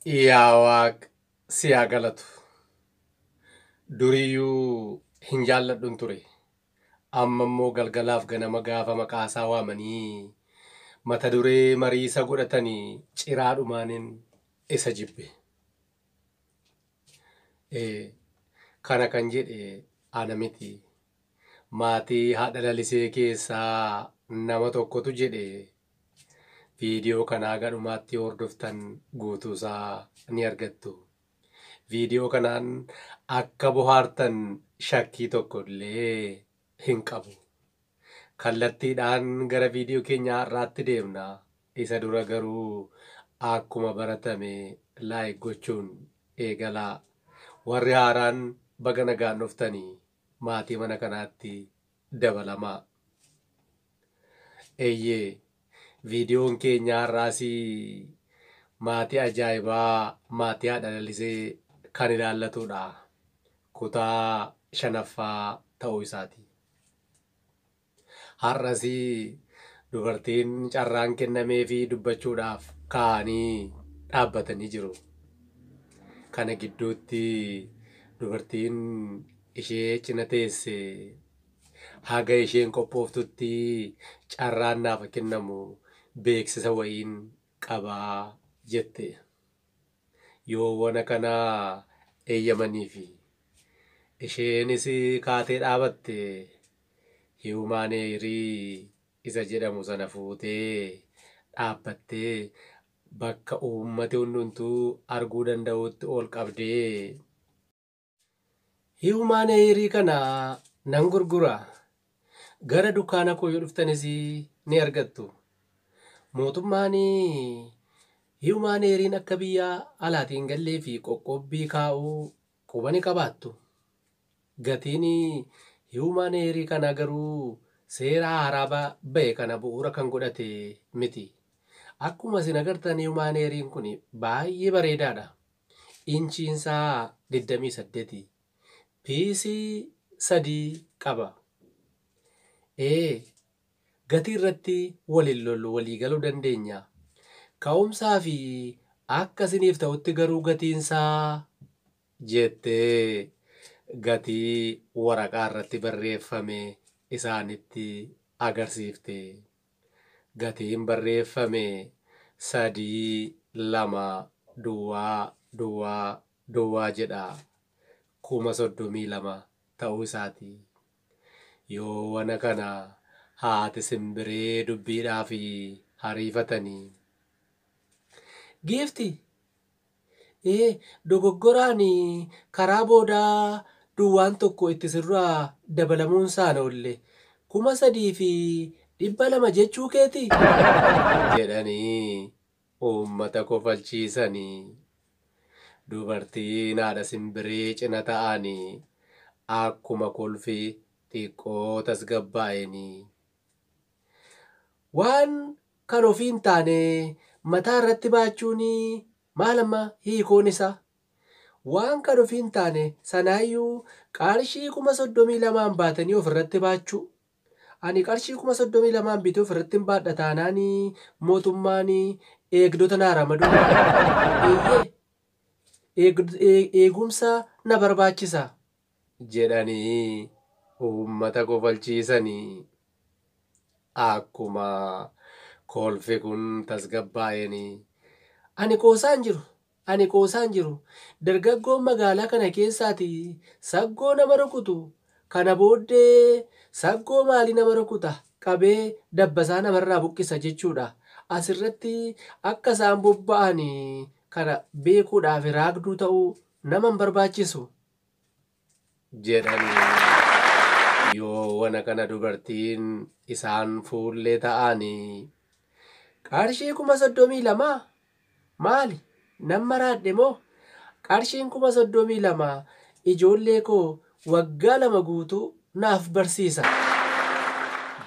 Yaa Waaq si haa galatu. Duriyyuu hin jaalladhun ture. Amma immoo galgalaaf ganama gaafa maqaasaa waamanii mata duree mariisa godhatanii ciraadhumaaniin isa jibbe. Kana kan jedhe ana miti. Maatii haadha lalisee keessaa nama tokkotu jedhe viidiyoo kanaa gadhumaatti hordoftan guutuusaa ni argattu. Viidiyoo kanaan akka bohaartan shakkii tokko illee hin qabu. Kallattiidhaan gara viidiyoo keenyaa irraatti deemna. Isa dura garuu akkuma baratame laayik gochuun eegalaa. Warri haaraan baga nagaan dhuftanii maatii mana kanaatti dabalamaa. Eeyyee viidiyoon keenyaa irraas maatii ajaa'ibaa maatii haadha lalisee kan ilaallatudha. Kutaa 5ffaa ta'uu isaati. Har'as dubartiin carraan kennamee fi dubbachuudhaaf ka'anii dhaabbatanii jiru. Kana gidduutti dubartiin ishee cina teesse haga isheen qophooftutti carraan naaf kennamu beeksisa wayiin qabaa jette. Yoo wana kanaa eeyyamanii fi isheenis kaatee dhaabatte Human Hair isa jedhamu sana fuutee dhaabbattee bakka uummati hundumtuu arguu danda'utti ol qabdee Human Hair kana nan gurgura. Gara dukkaana koo yoo dhuftanis ni argattu. Mootummaan Human Hair akka biyya alaatiin gallee fi qoqqobbii kaa'uu quba ni qabaattu. Gatiin Human Hair kana garuu seera haaraa ba'e kana bu'uura kan godhate miti. Akkuma isin agartan Human Hair kun baay'ee bareedaadha. Inchiinsaa 28. Piisii 3 qaba. Gatii irratti walii galuu dandeenya. Ka'umsaa fi akka isiniif ta'utti garuu gatiinsaa jettee gatii waraqaa irratti barreeffame isaanitti agarsiifte. Gatiin barreeffame 3,2,2,2 jedha. 32,000 ta'uu isaati. Yoo wana kana haati simbiree dubbiidhaaf hariifatanii. Giifti dogoggoraan karaa boodaa duwwaan tokko itti sirraa dabalamuun isaan oolle 3,200 jechuu keeti jedhanii uummata kofalchiisanii. Dubartiin haadha simbiree cina ta'anii akkuma kolfii xiqqoo tasgabbaa'anii. Waan kan ofii hin taane mataa irratti baachuun maal amma hiikoon isaa? Waan kan ofii hin taane sanaayyuu qarshii 32,000 baatanii ofirratti baachuu. Ani qarshii 32,000 bitee ofirratti hin baadha taanaan mootummaan eegdota na ramaduu. Eegumsa na barbaachisa jedhanii uummata kofalchiisanii. Akkuma kolfi kun tasgabbaa'anii. Ani qoosaan jiru. Dargaggoon magaalaa kana keessaati saggoo nama rukutu. Kana booddee saggoo maalii nama rukuta? Qabee dabbasaa namarraa buqqisa jechuudha. Asirratti akka isaan bobba'an kana beekuudhaaf raagduu ta'uu nama hin barbaachisu jedhanii. Yoo wana kana dubartiin isaan fuullee ta'anii qarshii 32,000 maali? Nama raadhe moo? Qarshiin 32,000 ijoollee koo waggaa 2 guutuu naaf barsiisa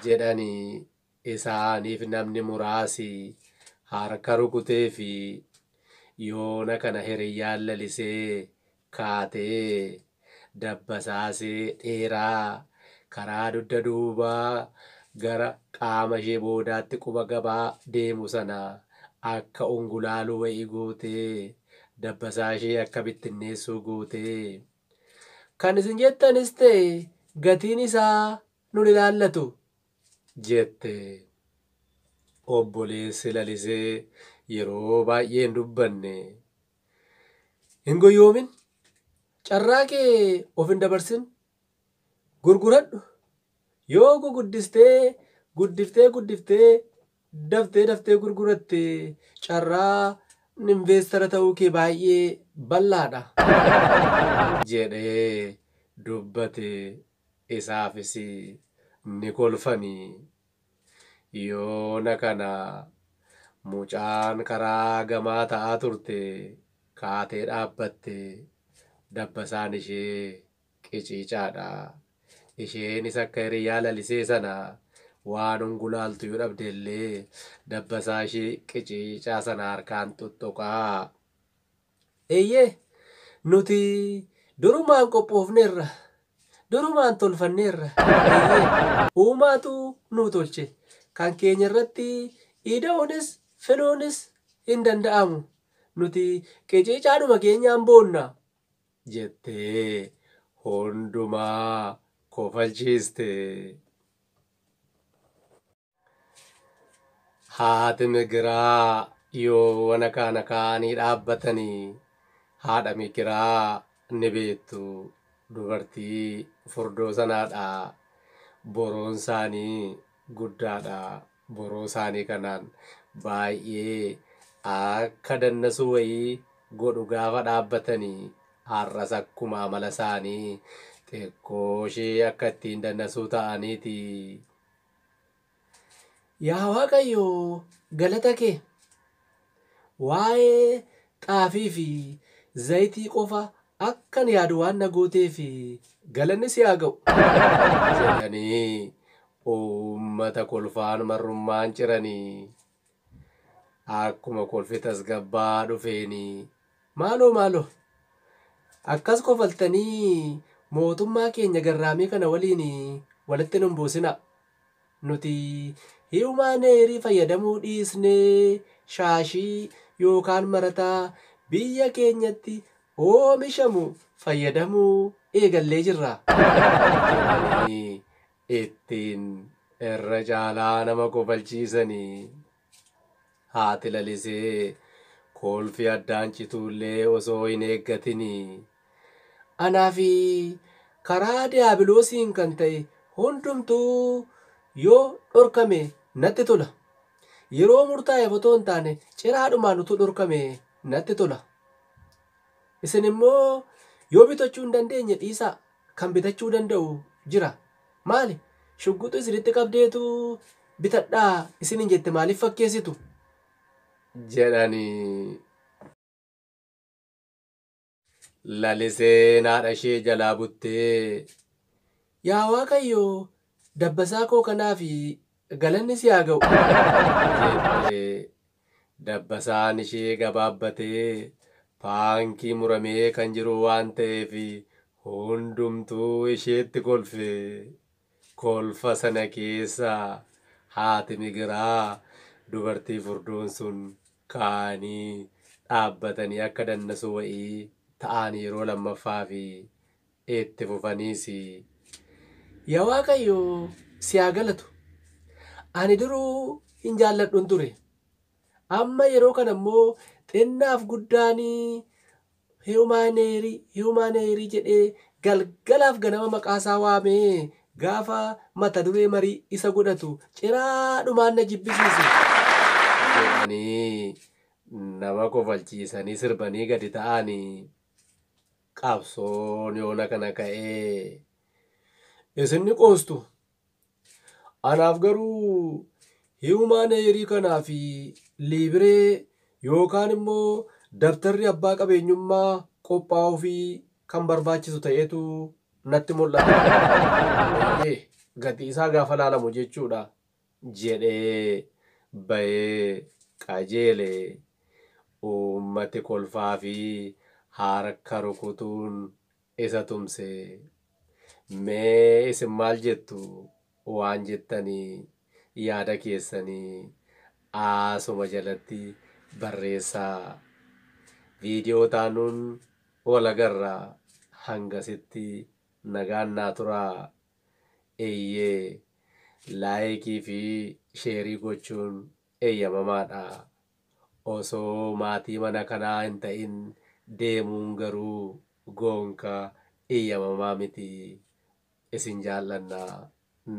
jedhanii. Isaaniif namni muraasi harka rukutee fi yoona kana hiriyyaan lalisee kaatee dabbasaasee dheeraa karaa dugda duubaa gara qaama ishee boodaatti quba gabaa deemu sana akka ungulaaluu wayii gootee dabbasaa ishee akka bittinneessuu gootee. Kan isin jettanis ta'e gatiin isaa nun ilaallatu jette. Obboleessi lalisee yeroo baay'ee hin dubbanne. Hin goyyoomin, carraa kee of hin dabarsin, gurguradhu. Yoo guddiftee daftee gurguratte carraa investara ta'uu kee baay'ee bal'aadha jedhee dubbate. Isaafis ni kolfanii. Yoona kana mucaan karaa gamaa ta'aa turte kaatee dhaabbatte. Dabbasaan ishee qiciicaadha. Isheenis akka hiriyaa lalisee sana waan ungulaaltu yoo dhabdellee dabbasaa ishee qiciicaa sana harkaan tuttuqaa. Eeyyee nuti durumaan qophoofneerra, durumaan tolfanneerra. Uumaatu nu tolche. Kan keenya irratti ida'uunis filuunis hin danda'amu. Nuti qiciicaadhuma keenyaan boonna jettee hundumaa kofalchiiste. Haati migiraa yoo wana kana kaanii dhaabbatanii haadha migiraa ni beektu. Dubartii furdoo sanaadha. Boroon isaanii guddaadha. Boroo isaanii kanaan baay'ee akka dannasuu wayii godhu gaafa dhaabbatanii har'as akkuma amala isaanii xiqqoo ishee akka ittiin dannasuu ta'aniiti. Yaa Waaqayyoo galata kee waa'ee xaafii fi zayitii qofa akkan yaadu waan na gooteef galanni si haa ga'u jedhanii uummata kolfaan marrummaan ciranii. Akkuma kolfi tasgabbaa dhufeenii maaloo akkas kofaltanii mootummaa keenya garraamii kana waliin walitti nun buusina. Nuti hiiwumaaneerii fayyadamuu dhiisnee shaashii yookaan marataa biyya keenyatti oomishamu fayyadamuu eegallee jirra. Ittiin irra caalaa nama kofalchiisanii. Haati lalisee kolfi addaan cituullee osoo hin eeggatinii. Anaa fi karaa diiyaabiloosiin kan ta'e hundumtuu yoo dhorkame natti tola. Yeroo murtaa'eef otoo hin taane ciraadhumaan utuu dhorkame natti tola. Isin immoo yoo bitachuu hin dandeenye dhiisaa. Kan bitachuu danda'u jira. Maali? Shugguxu isinitti qabdeetu bitadhaa isinin jette maaliif fakkeessitu? Jedhanii. Laliseen haadha ishee jalaa buttee yaa Waaqayyoo dabbasaa koo kanaaf galanni si haa ga'u jettee dabbasaan ishee gabaabbatee paankii muramee kan jiru waan ta'eef hundumtuu isheetti kolfe. Kolfa sana keessa haati migiraa dubartii furduun sun kaanii dhaabbatanii akka dannasuu wayii ta'anii yeroo lammaffaa fi itti fufaniis. Yaa Waaqayyoo si haa galatu. Ani duruu hin jaalladhun ture. Amma yeroo kana immoo xinnaaf guddaan hiiwumaaneerii jedhee galgalaaf ganama maqaasaa waamee gaafa mata duree marii isa godhatu ciraadhumaan na jibbisiise jedhanii nama kofalchiisanii sirbanii gadi ta'anii. Qabsoon yoona kana ka'ee isin ni qoostu. Anaaf garuu hiiwumaaneerii kanaa fi liibiree yookaan immoo dabtarri abbaa qabeenyummaa qophaa'uu fi kan barbaachisu ta'etu natti mul'ata. Gatii isaa gaafa laalamu jechuudha jedhee bahee qajeelee. Uummati kolfaa fi harka rukutuun isa tumse. Mee isin maal jettu? Waan jettanii yaada keessanii asuma jalatti barreessaa. viidiyoo taanuun wal agarraa. Hangasitti nagaan naa turaa. Eeyyee laayikii fi sheerii gochuun eeyyamamaadha. Osoo maatii mana kanaa hin ta'in deemuun garuu gonkaa eeyyamamaa miti. Isin jaallannaa.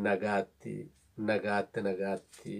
Nagaatti nagaatti nagaatti.